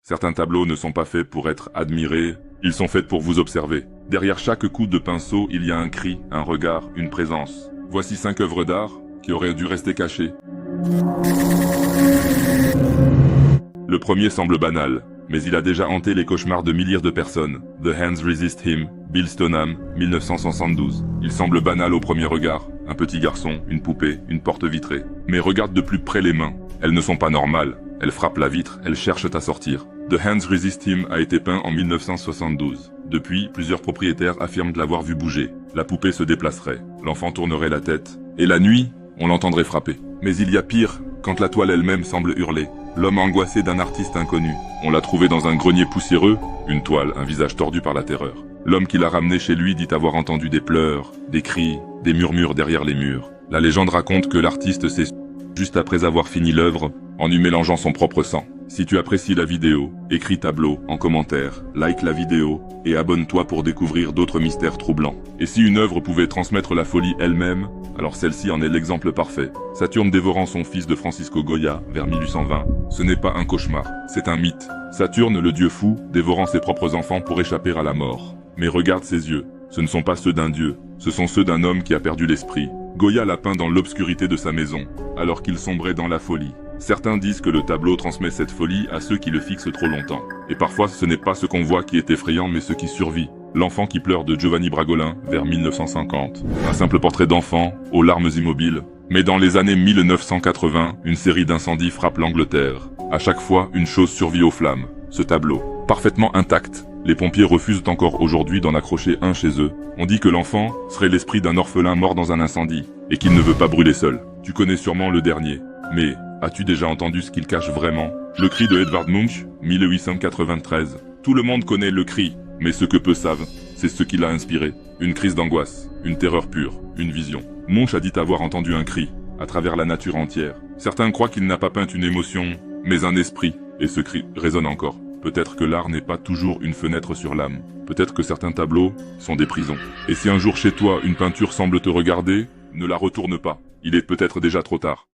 Certains tableaux ne sont pas faits pour être admirés, ils sont faits pour vous observer. Derrière chaque coup de pinceau, il y a un cri, un regard, une présence. Voici 5 œuvres d'art qui auraient dû rester cachées. Le premier semble banal, mais il a déjà hanté les cauchemars de milliers de personnes. The Hands Resist Him, Bill Stoneham, 1972. Il semble banal au premier regard. Un petit garçon, une poupée, une porte vitrée. Mais regarde de plus près les mains. Elles ne sont pas normales. Elles frappent la vitre, elles cherchent à sortir. The Hands Resist Him a été peint en 1972. Depuis, plusieurs propriétaires affirment l'avoir vu bouger. La poupée se déplacerait, l'enfant tournerait la tête, et la nuit, on l'entendrait frapper. Mais il y a pire, quand la toile elle-même semble hurler. L'homme angoissé d'un artiste inconnu. On l'a trouvé dans un grenier poussiéreux, une toile, un visage tordu par la terreur. L'homme qui l'a ramené chez lui dit avoir entendu des pleurs, des cris, des murmures derrière les murs. La légende raconte que l'artiste s'est juste après avoir fini l'œuvre, en y mélangeant son propre sang. Si tu apprécies la vidéo, écris tableau en commentaire, like la vidéo et abonne-toi pour découvrir d'autres mystères troublants. Et si une œuvre pouvait transmettre la folie elle-même, alors celle-ci en est l'exemple parfait. Saturne dévorant son fils de Francisco Goya vers 1820, ce n'est pas un cauchemar, c'est un mythe. Saturne, le dieu fou, dévorant ses propres enfants pour échapper à la mort. Mais regarde ses yeux, ce ne sont pas ceux d'un dieu, ce sont ceux d'un homme qui a perdu l'esprit. Goya l'a peint dans l'obscurité de sa maison, alors qu'il sombrait dans la folie. Certains disent que le tableau transmet cette folie à ceux qui le fixent trop longtemps. Et parfois ce n'est pas ce qu'on voit qui est effrayant mais ce qui survit. L'enfant qui pleure de Giovanni Bragolin vers 1950. Un simple portrait d'enfant, aux larmes immobiles. Mais dans les années 1980, une série d'incendies frappe l'Angleterre. À chaque fois, une chose survit aux flammes. Ce tableau, parfaitement intact. Les pompiers refusent encore aujourd'hui d'en accrocher un chez eux. On dit que l'enfant serait l'esprit d'un orphelin mort dans un incendie, et qu'il ne veut pas brûler seul. Tu connais sûrement le dernier. Mais, as-tu déjà entendu ce qu'il cache vraiment? Le cri de Edvard Munch, 1893. Tout le monde connaît le cri, mais ce que peu savent, c'est ce qui l'a inspiré. Une crise d'angoisse, une terreur pure, une vision. Munch a dit avoir entendu un cri, à travers la nature entière. Certains croient qu'il n'a pas peint une émotion, mais un esprit, et ce cri résonne encore. Peut-être que l'art n'est pas toujours une fenêtre sur l'âme. Peut-être que certains tableaux sont des prisons. Et si un jour chez toi, une peinture semble te regarder, ne la retourne pas. Il est peut-être déjà trop tard.